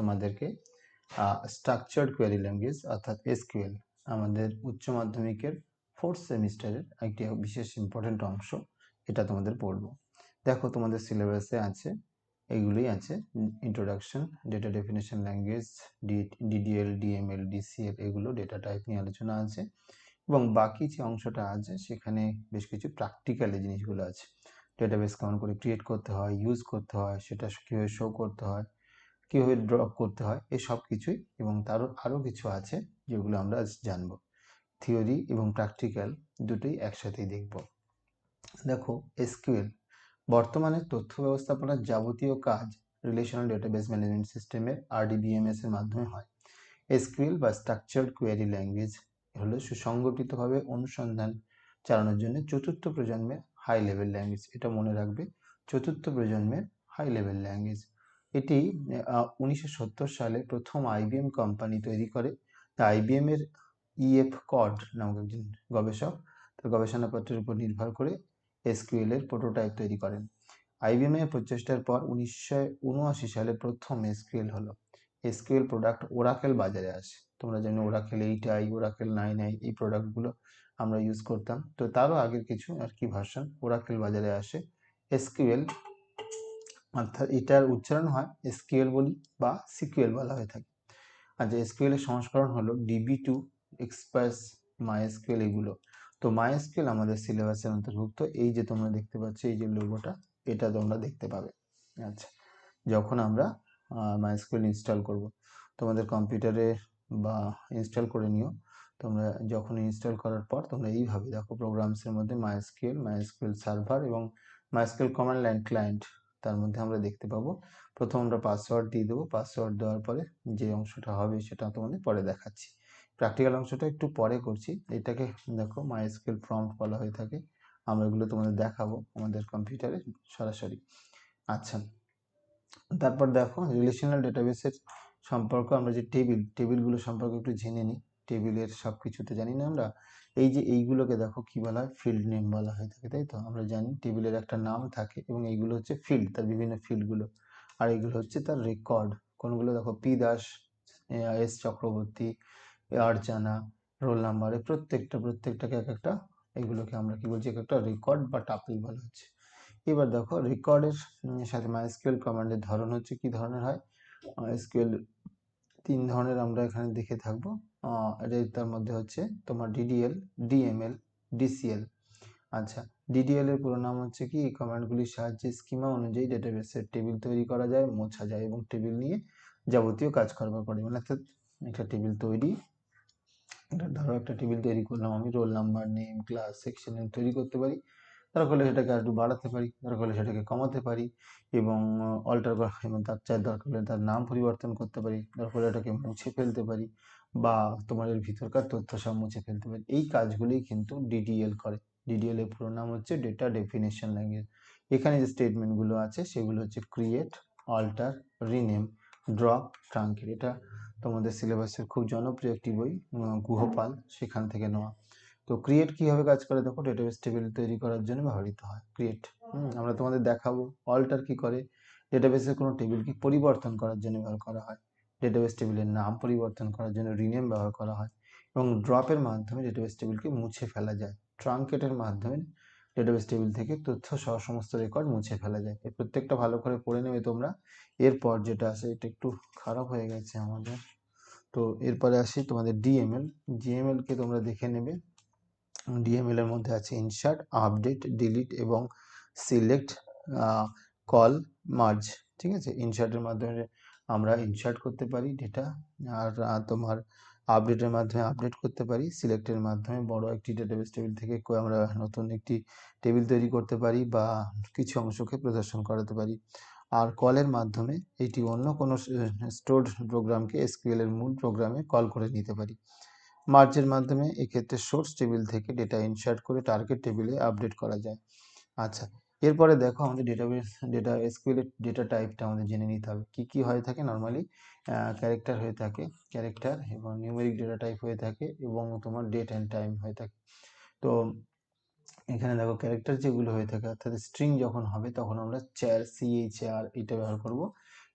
তোমাদেরকে structured query language অর্থাৎ SQL আমাদের উচ্চ মাধ্যমিকের 4th সেমিস্টারের একটি বিশেষ ইম্পর্টেন্ট অংশ, এটা তোমাদের পড়বো। দেখো তোমাদের সিলেবাসে আছে, এইগুলোই আছে: introduction, data definition language, DDL, DML, DCL, এগুলো ডেটা টাইপ নিয়ে আলোচনা আছে। এবং বাকি যে অংশটা আছে সেখানে বেশ কিছু প্র্যাকটিক্যাল জিনিসগুলো আছে। ডেটাবেস কেমন করে ক্রিয়েট করতে হয়, ইউজ করতে হয়, সেটা কীভাবে শো করতে হয়, কীভাবে ড্রপ করতে হয়, এই সব কিছুই। এবং তারও আরও কিছু আছে যেগুলো আমরা আজ জানবো। থিওরি এবং প্র্যাকটিক্যাল দুটোই একসাথেই দেখব। দেখো, এসকিউএল বর্তমানে তথ্য ব্যবস্থাপনার যাবতীয় কাজ রিলেশনাল ডেটাবেস ম্যানেজমেন্ট সিস্টেমের RDBMS এর মাধ্যমে হয়। এসকিউএল বা স্ট্রাকচার্ড কোয়েরি ল্যাঙ্গুয়েজ হলো সুসংগঠিতভাবে অনুসন্ধান চালানোর জন্য চতুর্থ প্রজন্মের হাই লেভেল ল্যাঙ্গুয়েজ। এটা মনে রাখবে, চতুর্থ প্রজন্মের হাই লেভেল ল্যাঙ্গুয়েজ। এটি 1970 সালে প্রথম IBM কোম্পানি তৈরি করে। IBM এর EF কড নামক একজন গবেষক তার গবেষণাপত্রের উপর নির্ভর করে এসকিউএল এর প্রোটোটাইপ তৈরি করেন। IBM এর প্রচেষ্টার পর 1979 সালে প্রথম এসকিউএল হলো। এসকিউএল প্রোডাক্ট ওরাকেল বাজারে আসে। তোমরা জানো ওরাকেল 8i, ওরাকেল 9i, এই প্রোডাক্টগুলো আমরা ইউজ করতাম। তো তারও আগের কিছু আর কি ভার্সন ওরাকেল বাজারে আসে। এসকিউএল অর্থাৎ এটার উচ্চারণ হয় এসকিউএল বলি বা সিকিউএল বলা হয়ে থাকে। আচ্ছা, এসকিউএল এর সংস্করণ হলো DB2, এক্সপ্রেস, মাইএসকিউএল, এগুলো। তো মাইএসকিউএল আমাদের সিলেবাসের অন্তর্ভুক্ত। এই যে তোমরা দেখতে পাচ্ছ, এই যে লোগোটা, এটা তোমরা দেখতে পাবে। আচ্ছা, যখন আমরা মাইএসকিউএল ইনস্টল করব, তোমাদের কম্পিউটারে বা ইনস্টল করে নিও। তোমরা যখন ইনস্টল করার পর তোমরা এইভাবে দেখো, প্রোগ্রামসের মধ্যে মাইএসকিউএল সার্ভার এবং মাইএসকিউএল কমান্ড লাইন ক্লায়েন্ট, তার মধ্যে আমরা দেখতে পাবো। প্রথম আমরা পাসওয়ার্ড দিয়ে দেবো। পাসওয়ার্ড দেওয়ার পরে যে অংশটা হবে সেটা তোমাদের পরে দেখাচ্ছি। প্র্যাকটিক্যাল অংশটা একটু পরে করছি। এটাকে দেখো মাইএসকিউএল প্রম্পট বলা হয়ে থাকে। আমরা এগুলো তোমাদের দেখাবো আমাদের কম্পিউটারে সরাসরি। আচ্ছা, তারপর দেখো রিলেশনাল ডেটাবেসের সম্পর্ক, আমরা যে টেবিলগুলো সম্পর্কে একটু জেনে নিই। টেবিলের সব কিছু তো জানি না আমরা। এই যে এইগুলোকে দেখো কি বলা হয়, ফিল্ড নেম বলা হয়ে থাকে, তাই তো? আমরা জানি টেবিলের একটা নাম থাকে এবং এইগুলো হচ্ছে ফিল্ড, তার বিভিন্ন ফিল্ডগুলো। আর এইগুলো হচ্ছে তার রেকর্ড। কোনগুলো দেখো, পি দাস, এস চক্রবর্তী, আরজানা, রোল নাম্বারে প্রত্যেকটাকে এক একটা, এগুলোকে আমরা কি বলছি, এক একটা রেকর্ড বা টাপল বলা হচ্ছে। এবার দেখো, রেকর্ডের সাথে মাইএসকিউএল কমান্ডের ধরন হচ্ছে কি ধরনের হয়। এসকিউএল 3 ধরনের আমরা এখানে দেখে থাকবো। তার মধ্যে হচ্ছে তোমার DDL, DML, DCL। আচ্ছা, DDL এর পুরো নাম হচ্ছে কি, এই কমান্ডগুলির সাহায্যে স্কিমা অনুযায়ী ডেটাবেসের টেবিল তৈরি করা যায়, মোছা যায় এবং টেবিল নিয়ে যাবতীয় কাজকর্ম করে। মানে অর্থাৎ একটা টেবিল তৈরি, ধরো একটা টেবিল তৈরি করলাম আমি, roll number, name, class, section তৈরি করতে পারি। দরকার হলে সেটাকে আর একটু বাড়াতে পারি, দরকার হলে সেটাকে কমাতে পারি এবং অল্টার এবং তার দরকার হলে তার নাম পরিবর্তন করতে পারি, দরকার হলে এটাকে মুছে ফেলতে পারি বা তোমার এর ভিতরকার তথ্য সব মুছে ফেলতে পারি। এই কাজগুলি কিন্তু DDL করে। DDL এর পুরো নাম হচ্ছে ডেটা ডেফিনেশন ল্যাঙ্গুয়েজ। এখানে যে স্টেটমেন্টগুলো আছে সেগুলো হচ্ছে create, alter, rename, drop, truncate. এটা তোমাদের সিলেবাসের খুব জনপ্রিয় একটি বই, গুহপাল, সেখান থেকে নেওয়া। তো ক্রিয়েট কিভাবে কাজ করে দেখো, ডেটাবেস টেবিল তৈরি করার জন্য ব্যবহৃত হয় ক্রিয়েট। আমরা তোমাদের দেখাবো। অল্টার কি করে, ডেটাবেসের কোনো টেবিলকে পরিবর্তন করার জন্য ব্যবহার করা হয়। ডেটাবেস টেবিলের নাম পরিবর্তন করার জন্য রিনেম ব্যবহার করা হয়। এবং ড্রপের মাধ্যমে ডেটাবেস টেবিলকে মুছে ফেলা যায়। ট্রাঙ্কেটের মাধ্যমে ডেটাবেস টেবিল থেকে তথ্য সহ সমস্ত রেকর্ড মুছে ফেলা যায়। এই প্রত্যেকটা ভালো করে পড়ে নেবে তোমরা। এরপর যেটা আছে, এটা একটু খারাপ হয়ে গেছে আমাদের। তো এরপরে আসি তোমাদের DML। DML কে তোমরা দেখে নেবে। DML এর মধ্যে আছে ইনসার্ট, আপডেট, ডিলিট এবং সিলেক্ট, কল, মার্জ। ঠিক আছে, ইনসার্টের মাধ্যমে আমরা ইনসার্ট করতে পারি ডেটা, আর তোমার আপডেটের মাধ্যমে আপডেট করতে পারি, সিলেক্টের মাধ্যমে বড় একটি ডেটাবেস টেবিল থেকে আমরা নতুন একটি টেবিল তৈরি করতে পারি বা কিছু অংশকে প্রদর্শন করাতে পারি। আর কলের মাধ্যমে এটি অন্য কোনো স্টোরড প্রোগ্রামকে এসকিউএল এর মূল প্রোগ্রামে কল করে নিতে পারি। মার্জের মাধ্যমে এক্ষেত্রে সোর্স টেবিল থেকে ডেটা ইনসার্ট করে টার্গেট টেবিলে আপডেট করা যায়। আচ্ছা, এরপরে দেখো আমাদের ডেটা এসকিউএল এর ডেটা টাইপটা আমাদের জেনে নিতে হবে। কি কি হয়ে থাকে, নর্মালি ক্যারেক্টার হয়ে থাকে, ক্যারেক্টার এবং নিউমেরিক ডেটা টাইপ হয়ে থাকে এবং তোমার ডেট অ্যান্ড টাইম হয়ে থাকে। তো এখানে দেখো ক্যারেক্টার যেগুলো হয়ে থাকে, অর্থাৎ স্ট্রিং যখন হবে তখন আমরা CHR এটা ব্যবহার করব।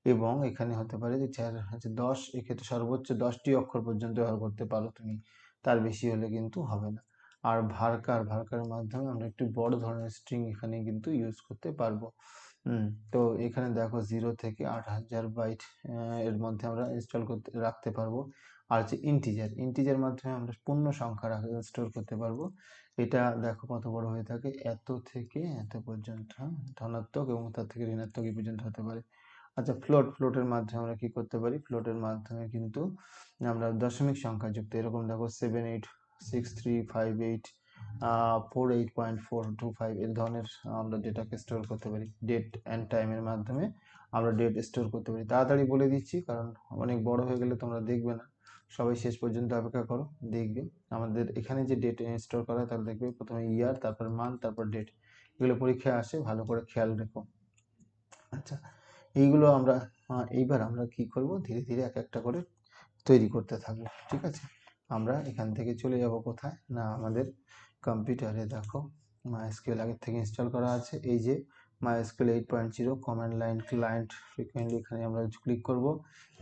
এবং এখানে হতে পারে যে 10, এক্ষেত্রে সর্বোচ্চ 10টি অক্ষর পর্যন্ত ব্যবহার করতে পারো তুমি, তার বেশি হলে কিন্তু হবে না। আর ভার্কারের মাধ্যমে আমরা একটু বড় ধরনের স্ট্রিং এখানে কিন্তু ইউজ করতে পারবো। তো এখানে দেখো 0 থেকে 8000 বাইট এর মধ্যে আমরা ইনস্টল করতে রাখতে পারবো। আর হচ্ছে ইন্টিজার মাধ্যমে আমরা পূর্ণ সংখ্যা স্টোর করতে পারবো। এটা দেখো কত বড় হয়ে থাকে, এত থেকে এত পর্যন্ত, ধনাত্মক এবং তার থেকে ঋণাত্মক এই পর্যন্ত হতে পারে। আচ্ছা, ফ্লোটের মাধ্যমে আমরা কি করতে পারি, ফ্লোটের মাধ্যমে কিন্তু আমরা দশমিক সংখ্যা যুক্ত, এরকম দেখো 786358 48.425 এই ধরনের আমরা ডেটাকে স্টোর করতে পারি। ডেট অ্যান্ড টাইমের মাধ্যমে আমরা ডেট স্টোর করতে পারি। তাড়াতাড়ি বলে দিচ্ছি কারণ অনেক বড় হয়ে গেলে তোমরা দেখবে না, সবাই শেষ পর্যন্ত অপেক্ষা করো, দেখবে আমাদের এখানে যে ডেট স্টোর করা হয় তাহলে দেখবে প্রথমে ইয়ার, তারপর মান্থ, তারপর ডেট, এগুলো পরীক্ষায় আসে, ভালো করে খেয়াল রেখো। আচ্ছা, এইগুলো আমরা এইবার আমরা কি করব, ধীরে ধীরে এক একটা করে তৈরি করতে থাকবো। ঠিক আছে, আমরা এখান থেকে চলে যাব কোথায় না, আমাদের কম্পিউটারে দেখো MySQL আগের থেকে ইনস্টল করা আছে। এই যে MySQL 8.0 command line client frequently, এখানে আমরা ক্লিক করব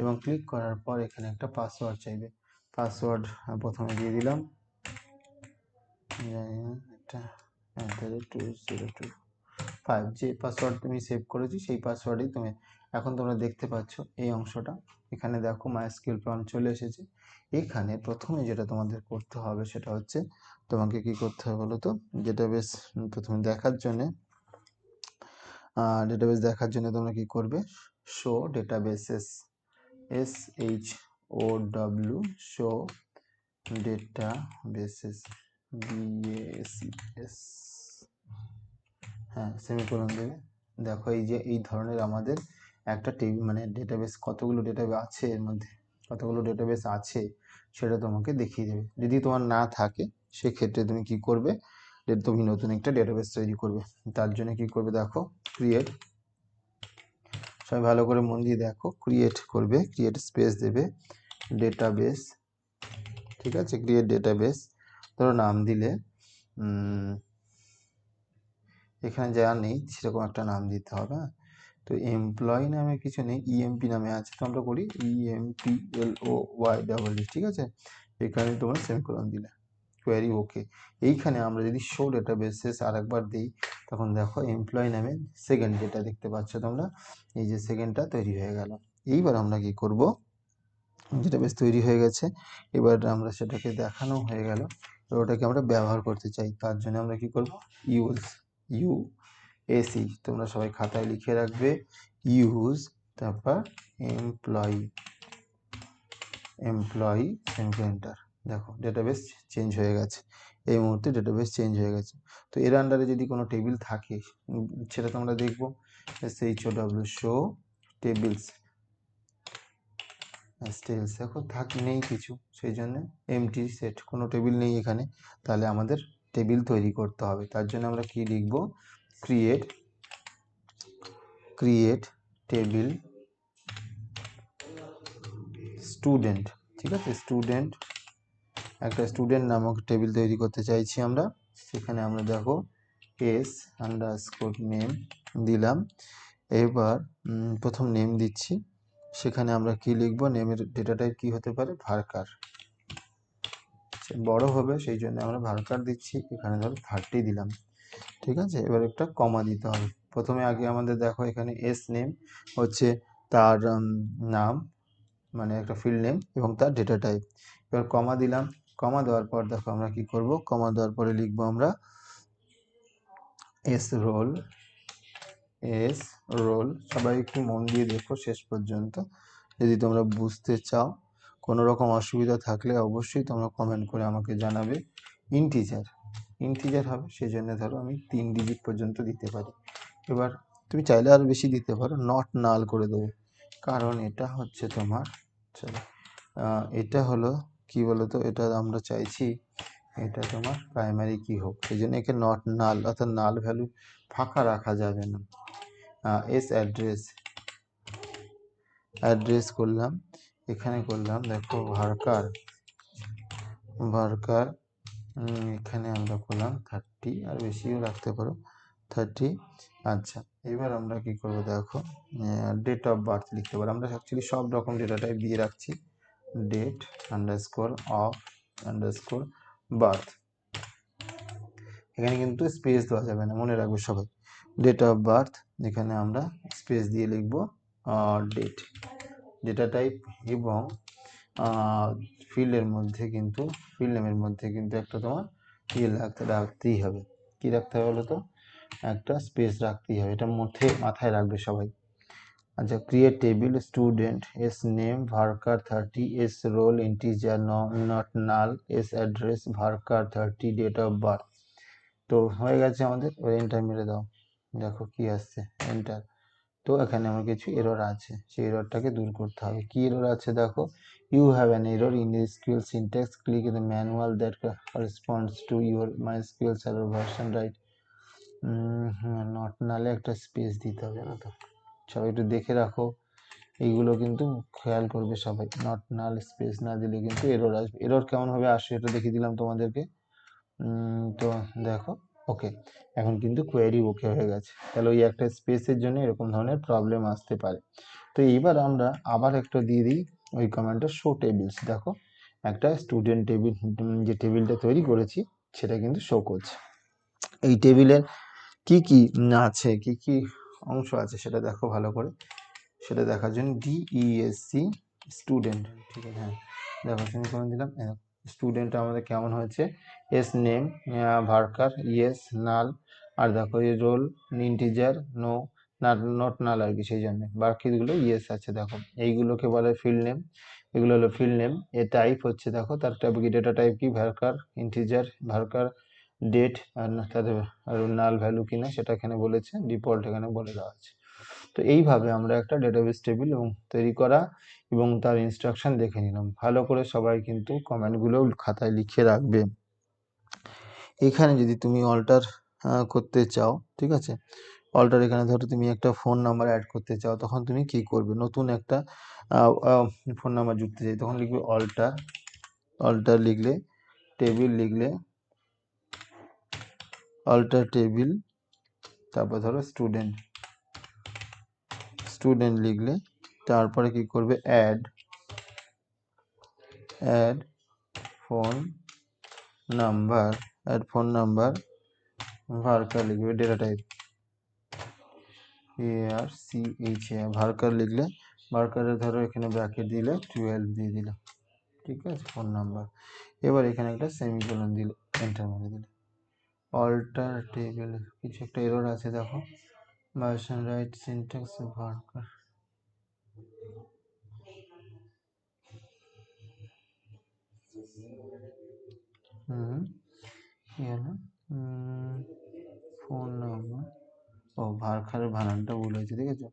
এবং ক্লিক করার পর এখানে একটা পাসওয়ার্ড চাইবে। পাসওয়ার্ড প্রথমে দিয়ে দিলাম, এটা 2025, যে পাসওয়ার্ড তুমি সেভ করেছি সেই পাসওয়ার্ডই তুমি, এখন তোমরা দেখতে পাচ্ছ এই অংশটা, এখানে দেখো MySQL প্রম্পট চলে এসেছে। এখানে প্রথমে যেটা তোমাদের করতে হবে সেটা হচ্ছে, তোমাকে কি করতে হবে বলো তো, ডেটাবেস প্রথমে দেখার জন্য, তোমরা কি করবে, show databases, SHOW, show databases, DACS, হ্যাঁ সেমিকোলন দেবে। দেখো এই যে এই ধরনের আমাদের একটা টেবিল, মানে ডেটাবেস, কতগুলো ডেটাবেস আছে এর মধ্যে, কতগুলো ডেটাবেস আছে সেটা তোমাকে দেখিয়ে দেবে। যদি তোমার না থাকে সেক্ষেত্রে তুমি কি করবে, তুমি নতুন একটা ডেটাবেস তৈরি করবে। তার জন্য কি করবে, দেখো ক্রিয়েট, সবাই ভালো করে মন দিয়ে দেখো, ক্রিয়েট করবে, ক্রিয়েট স্পেস দেবে, ডেটাবেস, ঠিক আছে, ক্রিয়েট ডেটাবেস, ধরো নাম দিলে এখানে যা নেই সেরকম একটা নাম দিতে হবে। তো এমপ্লয়ি নামে কিছু নেই, ইএমপি নামে আছে, তো আমরা করি EMPLOY, ঠিক আছে, এখানে তোমরা সেমিকোলন দিলে, কোয়ারি ওকে। এইখানে আমরা যদি শো ডেটাবেসেস আরেকবার দিই, তখন দেখো এমপ্লয়ি নামে সেকেন্ড যেটা দেখতে পাচ্ছ তোমরা, এই যে সেকেন্ডটা তৈরি হয়ে গেল। এইবার আমরা কি করব, ডেটাবেস তৈরি হয়ে গেছে, এবার আমরা সেটাকে দেখানো হয়ে গেল, এবার ওটাকে আমরা ব্যবহার করতে চাই, তার জন্য আমরা কি করব, ইউএসি, তোমরা সবাই খাতায় লিখে রাখবে, ইউজ, তারপর এমপ্লয়ি সেন্টার। দেখো ডেটাবেস চেঞ্জ হয়ে গেছে, এই মুহূর্তে ডেটাবেস চেঞ্জ হয়ে গেছে। তো এর আন্ডারে যদি কোনো টেবিল থাকে সেটা তোমরা দেখবো, SHOW, শো টেবিলস, দেখো নেই কিছু, সেই জন্য এমটি সেট, কোনো টেবিল নেই এখানে, তাহলে আমাদের টেবিল তৈরি করতে হবে। তার জন্য আমরা কি লিখব, ক্রিয়েট টেবিল স্টুডেন্ট, ঠিক আছে, স্টুডেন্ট, একটা স্টুডেন্ট নামক টেবিল তৈরি করতে চাইছি আমরা। সেখানে আমরা দেখো s_name দিলাম। এবার প্রথম নেম দিচ্ছি, সেখানে আমরা কি লিখব, নেমের ডেটা টাইপ কি হতে পারে, ভার্কার, বড় হবে সেই জন্য আমরা ভার্কার দিচ্ছি, এখানে ধরো 30 দিলাম, ঠিক আছে। এবার একটা কমা দিতে হবে, প্রথমে আগে আমাদের দেখো এখানে এস নেম হচ্ছে তার নাম, মানে একটা ফিল্ড নেম এবং তার ডেটা টাইপ, এবার কমা দিলাম, কমা দেওয়ার পর দেখো আমরা কি করব, কমা দেওয়ার পরে লিখবো আমরা এস রোল, সবাই একটু মন দিয়ে দেখো শেষ পর্যন্ত, যদি তোমরা বুঝতে চাও, কোনো রকম অসুবিধা থাকলে অবশ্যই তোমরা কমেন্ট করে আমাকে জানাবে। ইন্টিজার হবে, সেই জন্য ধরো আমি 3 ডিজিট পর্যন্ত দিতে পারি। এবার তুমি চাইলে আরও বেশি দিতে পারো, নট নাল করে দেবো, কারণ এটা হচ্ছে তোমার, এটা হলো কি বলতো, এটা আমরা চাইছি এটা তোমার প্রাইমারি কি হোক, সেই জন্য একে নট নাল, অর্থাৎ নাল ভ্যালু ফাঁকা রাখা যাবে না। এস অ্যাড্রেস করলাম, এখানে করলাম দেখো ভার্কার, এখানে আমরা করলাম 30, আর বেশিও রাখতে পারো, 30। আচ্ছা, এবার আমরা কি করব দেখো, ডেট অফ বার্থ লিখতে পারি। আমরা অ্যাকচুয়ালি সব রকম ডেটা টাইপ দিয়ে রাখছি, date underscore of underscore birth. এখানে কিন্তু স্পেস দেওয়া যাবে না, মনে রাখবে সবাই। ডেট অফ বার্থ, এখানে আমরা স্পেস দিয়ে লিখব ডেট, ডেটা টাইপ, এবং ফিল্ডের মধ্যে কিন্তু, ফিল্ড নেমের মধ্যে কিন্তু একটা তোমার ইয়ে রাখতেই হবে। কি রাখতে হবে বলো তো, একটা স্পেস রাখতেই হবে, এটা মাথায় রাখবে সবাই। আচ্ছা, create table student S name varchar 30, S roll integer not null, S address varchar 30, date of birth. তো হয়ে গেছে আমাদের, এবার এন্টার মেরে দাও, দেখো কি আসছে, এন্টার। তো এখানে আমার কিছু এরর আছে, সেই এররটাকে দূর করতে হবে। কি এরর আছে দেখো, you have an error in SQL syntax, click in the manual that corresponds to your MySQL server version, right. Not নালে একটা স্পেস দিতে হবে না তো, সবাই একটু দেখে রাখো, এইগুলো কিন্তু খেয়াল করবে সবাই। নট নাল স্পেস না দিলে কিন্তু এরর আসবে। এরর কেমন ভাবে আসে এটা দেখিয়ে দিলাম তোমাদেরকে। তো দেখো, ওকে, এখন কিন্তু কোয়েরি ওকে হয়ে গেছে। তাহলে ওই একটা স্পেসের জন্য এরকম ধরনের প্রবলেম আসতে পারে। তো এইবার আমরা আবার একটা দিয়ে দিই ওই কমান্ডটা, শো টেবিলস। দেখো, একটা স্টুডেন্ট টেবিল, যে টেবিলটা তৈরি করেছি সেটা কিন্তু শো করছে। এই টেবিলের কি কি আছে, কি কি অংশ আছে সেটা দেখো ভালো করে। সেটা দেখার জন্য ডিইএসসি স্টুডেন্ট, ঠিক আছে, হ্যাঁ দেখো সেমিকোলন দিলাম। স্টুডেন্ট আমাদের কেমন হয়েছে, S name varchar yes null, আর দেখো এই roll integer no, not null আর কি, সেই জন্য বাকিগুলো ইয়েস আছে। দেখো এইগুলোকে বলে ফিল্ড নেম, এগুলো হলো ফিল্ড নেম। এ টাইপ হচ্ছে দেখো, তার টাইপ কি, ডেটা টাইপ কি, ভার্কার ইন্টিজার ভার্কার ডেট, আর তাদের আর নাল ভ্যালু কিনা সেটা এখানে বলেছে, ডিফল্ট এখানে বলে দেওয়া আছে। তো এইভাবে আমরা একটা ডেটাবেস টেবিল তৈরি করা এবং তার ইনস্ট্রাকশন দেখে নিলাম। ভালো করে সবাই কিন্তু কমেন্টগুলো খাতায় লিখে রাখবে। এখানে যদি তুমি অল্টার করতে চাও, ঠিক আছে, অল্টার এখানে ধরো তুমি একটা ফোন নাম্বার অ্যাড করতে চাও, তখন তুমি কি করবে, নতুন একটা ফোন নাম্বার যুক্ত চাই, তখন লিখবে অল্টার, অল্টার লিখলে, টেবিল লিখলে, অল্টার টেবিল, তারপর ধরো স্টুডেন্ট, স্টুডেন্ট লিখলে, তারপরে কি করবে, add, add phone number, add phone number, varchar লিখবে, ডেটা টাইপ ARCHA, ভার্কার লিখলে, ভার্কারে ধরো এখানে ব্র্যাকেট দিলে 12 দিয়ে দিলে, ঠিক আছে, ফোন নাম্বার। এবার এখানে একটা সেমিকোলন দিলে, এন্টার মেরে দিলে। অল্টার টেবিল, কিছু একটা এরর আছে দেখো, ভার্সন রাইট সিনট্যাক্স ভার্কার, কি হলো, ফোন নাম্বার, ও ভার্কারের বানানটা ভুল হয়েছে, দেখেছো,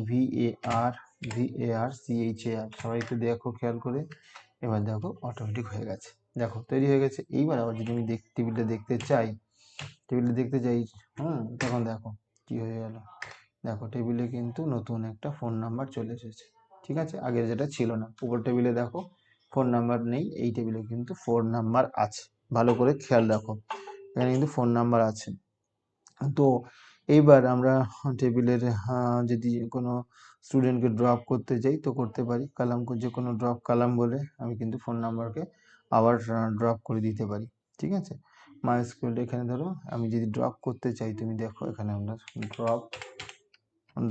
VARCHAR, সবাই একটু দেখো খেয়াল করে। এবার দেখো অটোমেটিক হয়ে গেছে, দেখো তৈরি হয়ে গেছে। এইবার আবার যদি আমি টেবিলটা দেখতে চাই, টেবিলটা দেখতে চাই, তখন দেখো কি হয়ে গেল, দেখো টেবিলে কিন্তু নতুন একটা ফোন নাম্বার চলে এসেছে, ঠিক আছে, আগে যেটা ছিল না। উপর টেবিলে দেখো ফোন নাম্বার নেই, এই টেবিলে কিন্তু ফোন নাম্বার আছে, ভালো করে খেয়াল রাখো, এখানে কিন্তু ফোন নাম্বার আছে। তো এইবার আমরা টেবিলের যদি কোনো স্টুডেন্টকে ড্রপ করতে চাই তো করতে পারি, কালাম, যে কোনো ড্রপ কালাম বলে আমি কিন্তু ফোন নাম্বারকে আবার ড্রপ করে দিতে পারি, ঠিক আছে। MySQL এখানে ধরো আমি যদি ড্রপ করতে চাই, তুমি দেখো এখানে আমরা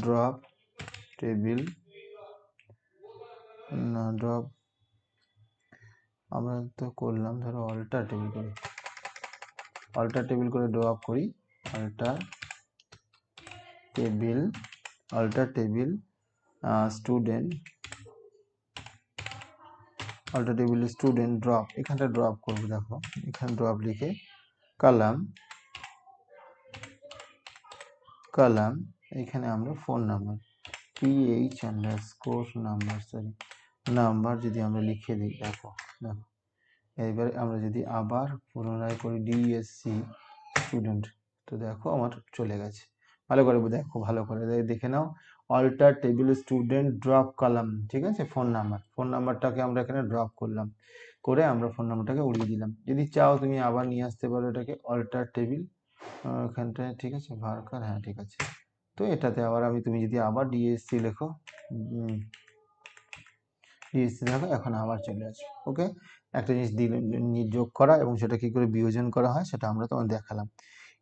ড্রপ টেবিল, না ড্রপ আমরা তো করলাম, ধরো অল্টার টেবিল করি, অল্টার টেবিল করে ড্রপ করি, alter table, alter table student, alter table student drop, এখানটা ড্রপ করবো, দেখো এখানে ড্রপ লিখে কালাম, কালাম, এখানে আমরা phone number PH underscore number, sorry number যদি আমরা লিখে দিই, দেখো দেখো এবারে আমরা যদি আবার পুনরায় করি ডিএসসি স্টুডেন্ট, তো দেখো আমার চলে গেছে। ভালো করে দেখো, ভালো করে দেখে নাও, অল্টার টেবিল স্টুডেন্ট ড্রপ কালাম, ঠিক আছে, ফোন নাম্বার, ফোন নাম্বারটাকে আমরা এখানে ড্রপ করলাম, করে আমরা ফোন নাম্বারটাকে উড়িয়ে দিলাম। যদি চাও তুমি আবার নিয়ে আসতে পারো এটাকে, অল্টার টেবিল এখানটায় ঠিক আছে ভার্কার, হ্যাঁ ঠিক আছে। তো এটাতে আবার তুমি যদি আবার ডিএসসি লেখো, ডিএসসি দেখো এখন আবার চলে আসবে। ওকে, একটা জিনিস দিলে যোগ করা এবং সেটা কি করে বিয়োজন করা হয় সেটা আমরা তোমার দেখালাম।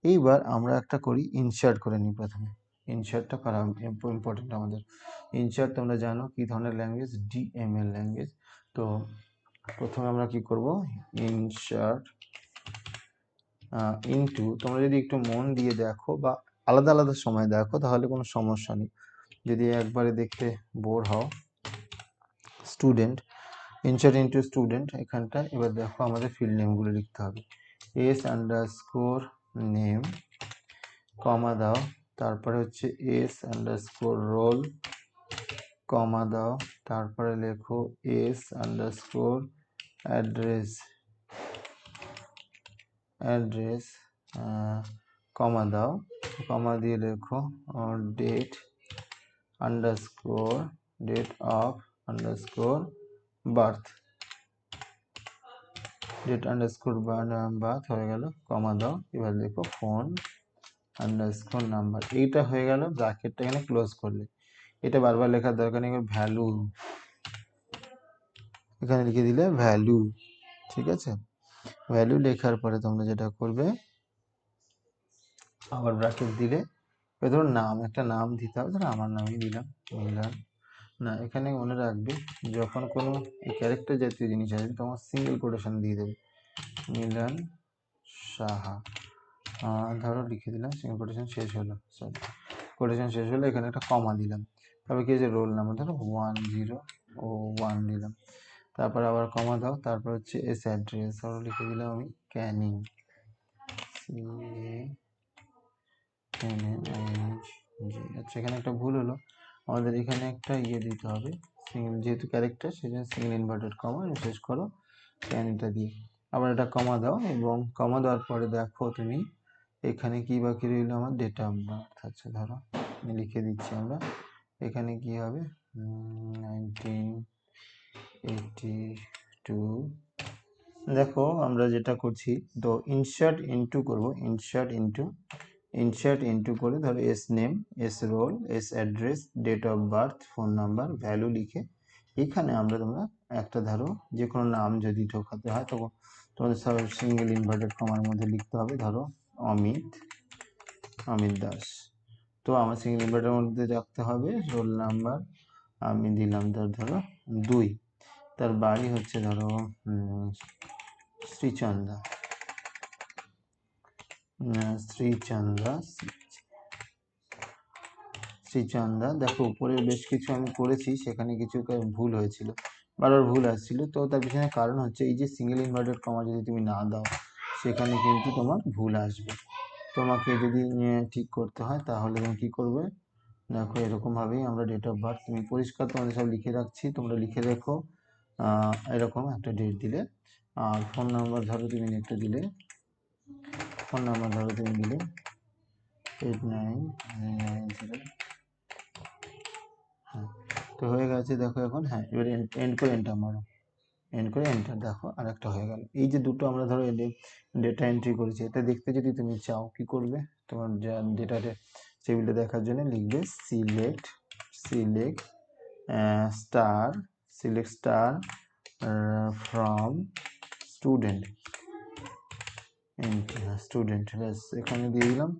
এইবার আমরা একটা করি ইনসার্ট করে নিই। প্রথমে ইনসার্টটা করা ইম্পর্টেন্ট আমাদের। ইনসার্ট তোমরা জানো কি ধরনের ল্যাঙ্গুয়েজ, ডিএমএল ল্যাঙ্গুয়েজ। তো প্রথমে আমরা কি করব, ইনসার্ট ইনটু, তোমরা যদি একটু মন দিয়ে দেখো বা আলাদা আলাদা সময় দেখো তাহলে কোনো সমস্যা নেই, যদি একবারে দেখতে বোর হও। স্টুডেন্ট, ইনসার্ট ইনটু স্টুডেন্ট, এখানটা এবার দেখো আমাদের ফিল্ড নেমগুলো লিখতে হবে। এস আন্ডারস্কোর নেম, কমা দাও, তারপরে হচ্ছে এস আন্ডারস্কোর রোল, কমা দাও, তারপরে লেখো S underscore address, address comma দাও, কমা দিয়ে লেখো date underscore, date of underscore birth, date underscore birth হয়ে গেল, কমা দাও। এবার দেখো ফোন আন্ডারস্কোর নাম্বার, এইটা হয়ে গেল। ব্র্যাকেটটা এখানে ক্লোজ করলে, এটা বারবার লেখার দরকার নেই, ভ্যালু এখানে লিখে দিলে ভ্যালু, ঠিক আছে। ভ্যালু লেখার পরে তোমরা যেটা করবে, আবার ব্র্যাকেট দিলে, ধরো নাম, একটা নাম দিতে হবে, ধরো আমার নামই দিলাম মিলন। না, এখানে মনে রাখবে যখন কোনো ক্যারেক্টার জাতীয় জিনিস আসবে তোমার সিঙ্গেল কোটেশন দিয়ে দেবে, মিলন সাহা। ধরো লিখে দিলাম, সিঙ্গেল কোটেশন শেষ হলো, সরি কোটেশন শেষ হলো, এখানে একটা কমা দিলাম। তারপর কি হয়েছে, রোল নাম্বার ধরো 101 দিলাম, তারপর আবার কমা দাও, তারপর হচ্ছে এস অ্যাড্রেস, ধরো লিখে দিলাম আমি ক্যানিং, আচ্ছা এখানে একটা ভুল হলো, আমাদের এখানে একটা দিতে হবে, সিঙ্গেল যেহেতু ক্যারেক্টার সেই জন্য সিঙ্গেল ইনভার্টেড কমা, শেষ করো ক্যানিংটা দিয়ে, আবার এটা কমা দাও, এবং কমা দেওয়ার পরে দেখো তুমি এখানে কি বাকি রইল, আমার ডেট অফ বার্থ। আচ্ছা ধরো আমি লিখে দিচ্ছি, আমরা এখানে কি হবে 1982। দেখো আমরা যেটা করছি, তো ইনসার্ট ইনটু করব, ইনসার্ট ইনটু করে ধরো S name, S roll, S address, date of birth, phone number, value লিখে এখানে তোমরা একটা ধরো যে কোনো নাম যদি ঢোকাতে হয় তো তোমাদের সব সিঙ্গেল ইনভার্টেড কমার মধ্যে লিখতে হবে, ধরো অমিত দাস। তো আমার সিঙ্গেল ইনভার্টের মধ্যে রাখতে হবে, রোল নাম্বার আমি দিলাম ধরো 2, তার বাড়ি হচ্ছে ধরো শ্রীচন্দা, শ্রীচন্দা। দেখো উপরে বেশ কিছু আমি করেছি, সেখানে কিছু ভুল হয়েছিল, বারবার ভুল আসছিল, তো তার পিছনে কারণ হচ্ছে এই যে সিঙ্গেল ইনভার্টেড কমা যদি তুমি না দাও সেখানে কিন্তু তোমার ভুল আসবে। তোমাকে যদি ঠিক করতে হয় তাহলে তুমি কি করবে, দেখো এরকমভাবেই আমরা ডেট অফ বার্থ, তুমি পরিষ্কার তোমাদের সব লিখে রাখছি, তোমরা লিখে রেখো, এরকম একটা ডেট দিলে, আর ফোন নাম্বার ধরো তুমি একটা দিলে, ফোন নাম্বার ধরো তুমি দিলে 8990। হ্যাঁ, তো হয়ে গেছে দেখো এখন। হ্যাঁ, এবার এন্ড করে এন্টার মারো, এন্ড করে এন্টার, দেখো আর একটা হয়ে গেল। এই যে দুটো আমরা ধরো ডেটা এন্ট্রি করেছি, এটা দেখতে যদি তুমি চাও কি করবে, তোমার যা ডেটা টেবিলটা দেখার জন্য লিখবে select star, select star from student, student, ব্যাস এখানে দিয়ে দিলাম।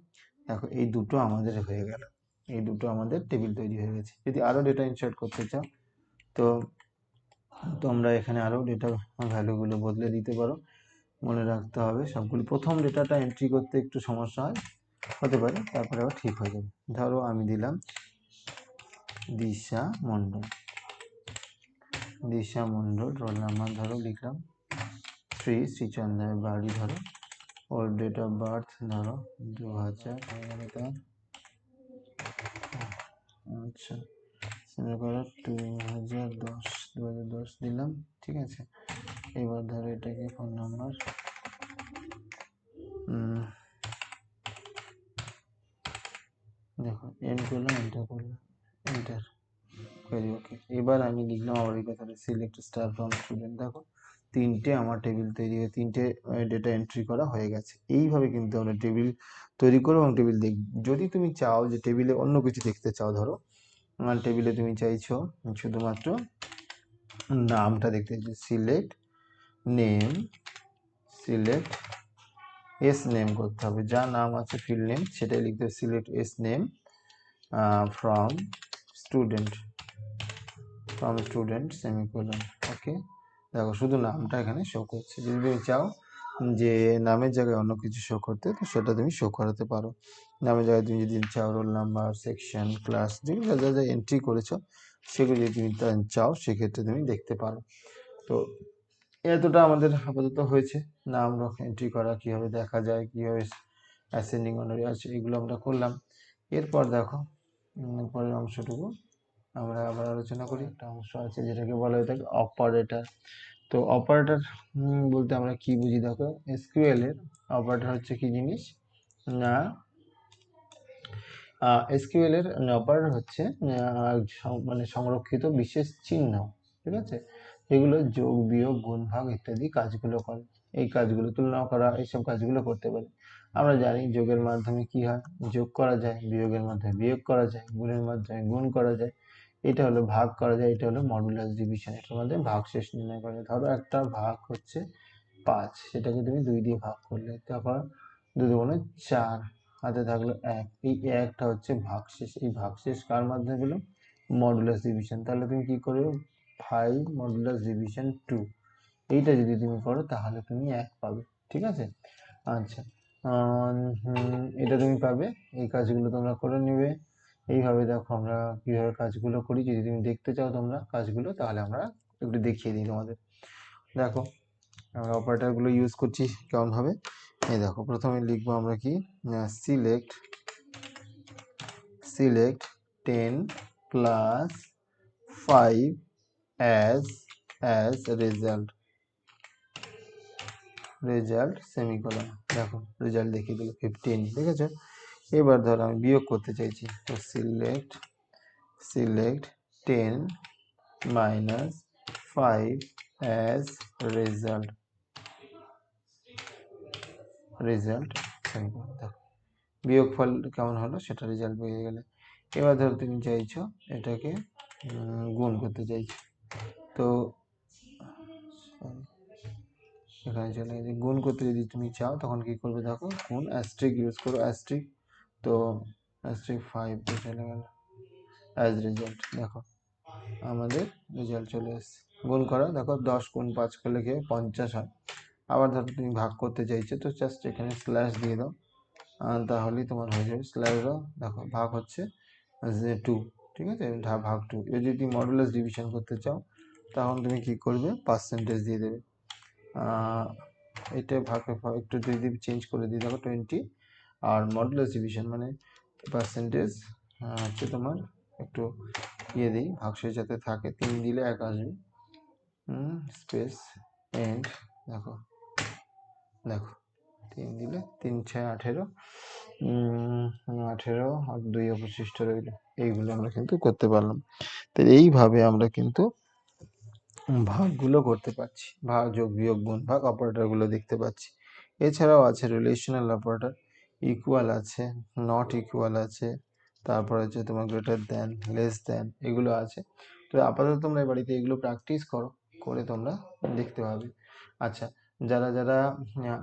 দেখো এই দুটো আমাদের হয়ে গেল, এই দুটো আমাদের টেবিল তৈরি হয়ে গেছে। যদি আরও ডেটা ইনসার্ট করতে চাও তো তোমরা এখানে আরও ডেটা ভ্যালুগুলো বদলে দিতে পারো, মনে রাখতে হবে সবগুলো। প্রথম ডেটাটা এন্ট্রি করতে একটু সমস্যা হতে পারে, তারপরে আবার ঠিক হয়ে যাবে। ধরো আমি দিলাম দিশা মণ্ডল, রোল নাম্বার ধরো লিখলাম শ্রীচন্দ্রের বাড়ি ধরো, ওর ডেট অফ বার্থ ধরো 2000 হয়ে গেল তার, আচ্ছা মনে করো 2010 দিলাম, ঠিক আছে। এবার ধরো এটাকে ফোন নাম্বার, দেখো এন্ড করলাম, এন্টার করলাম, এন্টার, ওকে। এবার আমি লিখলাম আবার এই কথাটা, সিলেক্ট স্টার ফ্রম স্টুডেন্ট, দেখো তিনটে আমার টেবিল তৈরি হয়ে তিনটে ডেটা এন্ট্রি করা হয়ে গেছে। এইভাবে কিন্তু আমরা টেবিল তৈরি করবো এবং টেবিল দেখব। যদি তুমি চাও যে টেবিলে অন্য কিছু দেখতে চাও, ধরো টেবিলে তুমি চাইছো শুধুমাত্র নামটা দেখতে চাইছো, select name, select S name করতে হবে, যা নাম আছে ফিল্ড নেম সেটাই লিখতে হবে, select S name from student, semicolon. Okay, দেখো শুধু নামটা এখানে শো করছে। যদি তুমি চাও যে নামের জায়গায় অন্য কিছু শো করতে, তো সেটা তুমি শো করাতে পারো। নামের জায়গায় তুমি যদি চাও রোল নাম্বার, সেকশন, ক্লাস, যেগুলো যা যা এন্ট্রি করেছো সেগুলো যদি তুমি চাও সেক্ষেত্রে তুমি দেখতে পারো। তো এতটা আমাদের আপাতত হয়েছে, নাম এন্ট্রি করা, কীভাবে দেখা যায়, কীভাবে অ্যাসেন্ডিং অর্ডারে আছে, এগুলো আমরা করলাম। এরপর দেখো পরের অংশটুকু আমরা আবার আলোচনা করি। একটা অংশ আছে যেটাকে বলা হয়ে থাকে অপারেটর। তো অপারেটর বলতে আমরা কি বুঝি, দেখো এসকিউএল এর অপারেটর হচ্ছে কি জিনিস না, এসকিউএল এর অপারেটর হচ্ছে মানে সংরক্ষিত বিশেষ চিহ্ন, ঠিক আছে, এগুলো যোগ, বিয়োগ, গুণ, ভাগ ইত্যাদি কাজগুলো করে। এই কাজগুলো তুলনা করা, এইসব কাজগুলো করতে পারে। আমরা জানি যোগের মাধ্যমে কি হয়, যোগ করা যায়, বিয়োগের মাধ্যমে বিয়োগ করা যায়, গুণের মাধ্যমে গুণ করা যায়, এটা হলো ভাগ করা যায়, এটা হলো মডুলাস ডিভিশন, এটার মধ্যে ভাগশেষ নির্ণয় করা যায়। ধরো একটা ভাগ হচ্ছে 5, সেটাকে তুমি 2 দিয়ে ভাগ করলে, তারপর 2 দুগুণে 4, হাতে থাকলো 1, এই 1টা হচ্ছে ভাগশেষ। এই ভাগশেষ কার মাধ্যমে হলো, মডুলাস ডিভিশন। তাহলে তুমি কি করবে, 5 মডুলাস ডিভিশন 2, এইটা যদি তুমি করো তাহলে তুমি 1 পাবে, ঠিক আছে। আচ্ছা, এটা তুমি পাবে। এই কাজগুলো তোমরা করে নেবে। এইভাবে দেখো আমরা কিভাবে কাজগুলো করি, যদি তুমি দেখতে চাও তোমরা কাজগুলো, তাহলে আমরা একটু দেখিয়ে দিই তোমাদের। দেখো আমরা অপারেটরগুলো ইউজ করছি কেমন ভাবে, এই দেখো প্রথমে লিখবো আমরা কি, select 10 plus 5 as result semicolon. দেখো রেজাল্ট দেখিয়ে দিল 15, ঠিক আছে। এবার ধরো আমি বিয়োগ করতে চাইছি, তো select 10 minus 5 as result semicolon. দেখো বিয়োগফল কেমন হলো সেটা রেজাল্ট পেয়ে গেলে। এবার ধরো তুমি চাইছো এটাকে গুণ করতে চাইছো, তো এখানে চলে গেছে। গুণ করতে যদি তুমি চাও তখন কি করবে, দেখো গুণ অ্যাস্ট্রিক ইউজ করো, অ্যাস্ট্রিক, তো অ্যাস্ট্রিক 5 চলে গেল অ্যাজ রেজাল্ট। দেখো আমাদের রেজাল্ট চলে এসছে। গুণ করা, দেখো 10 গুণ 5 করলে কি 50 হয়। আবার ধরো তুমি ভাগ করতে চাইছো, তো জাস্ট এখানে স্ল্যাশ দিয়ে দাও, তাহলেই তোমার হয়ে যাবে। স্ল্যাশ দাও, দেখো ভাগ হচ্ছে 2, ঠিক আছে, ভাগ 2। এবার যদি তুমি মডুলাস ডিভিশন করতে চাও তখন তুমি কি করবে, পার্সেন্টেজ দিয়ে দেবে। এটা ভাগ একটু যদি চেঞ্জ করে দিই, দেখো 20, আর মডুলাস ডিভিশন মানে পার্সেন্টেজ হচ্ছে তোমার একটু ইয়ে দিই, ভাগশেষ যাতে থাকে, 3 দিলে 1 আসবে, স্পেস এন্ড, দেখো 3 দিলে 3 6 18, 18 আর 2 অবশিষ্ট রইল। এইগুলো আমরা কিন্তু করতে পারলাম। তো এইভাবে আমরা কিন্তু ভাগগুলো করতে পারছি, ভাগ, যোগ, বিয়োগ, গুণ, ভাগ অপারেটরগুলো দেখতে পাচ্ছি। এছাড়াও আছে রিলেশনাল অপারেটর, ইকুয়াল আছে, নট ইকুয়াল আছে, তারপর হচ্ছে তোমার গ্রেটার দ্যান, লেস দ্যান, এগুলো আছে। তো আপাতত তোমরা বাড়িতে এগুলো প্র্যাকটিস করো, করে তোমরা দেখতে পাবে। আচ্ছা, যারা যারা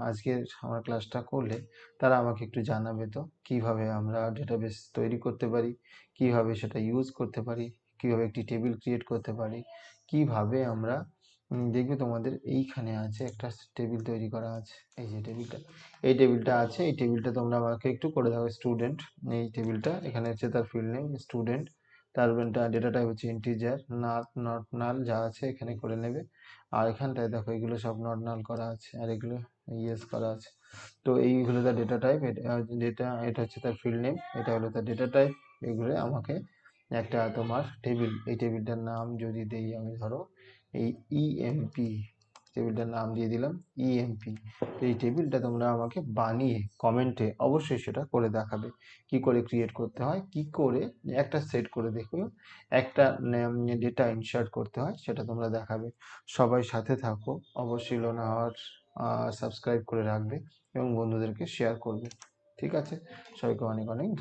আজকের আমার ক্লাসটা করলে তারা আমাকে একটু জানাবে তো কিভাবে আমরা ডেটাবেস তৈরি করতে পারি, কিভাবে সেটা ইউজ করতে পারি, কিভাবে একটি টেবিল ক্রিয়েট করতে পারি, কিভাবে আমরা দেখবে তোমাদের এইখানে আছে একটা টেবিল তৈরি করা আছে, এই যে টেবিলটা আছে, এই টেবিলটা তোমরা আমাকে একটু করে দাও। স্টুডেন্ট, এই টেবিলটা এখানে হচ্ছে তার ফিল্ড নেম স্টুডেন্ট, তার ডেটা টাইপ হচ্ছে ইন্টিজার, নট নাল যা আছে এখানে করে নেবে। আর এখানটায় দেখো এগুলো সব নট নাল করা আছে, আর এগুলো ইয়েস করা আছে। তো এইগুলো তার ডেটা টাইপ, এটা হচ্ছে তার ফিল্ড নেম, এটা হলো তার ডেটা টাইপ। এগুলো আমাকে একটা তোমার টেবিল, এই টেবিলটার নাম যদি দেই আমি, ধরো এই ইএমপি টেবিলটার নাম দিয়ে দিলাম ইএমপি। এই টেবিলটা তোমরা আমাকে বানিয়ে কমেন্টে অবশ্যই সেটা করে দেখাবে কি করে ক্রিয়েট করতে হয়, কি করে একটা সেট করে দেখো, একটা ডেটা ইনসার্ট করতে হয় সেটা তোমরা দেখাবে। সবাই সাথে থাকো, অবশ্যই লোনা আওয়ার সাবস্ক্রাইব করে রাখবে এবং বন্ধুদেরকে শেয়ার করবে। ঠিক আছে, সবাইকে অনেক অনেক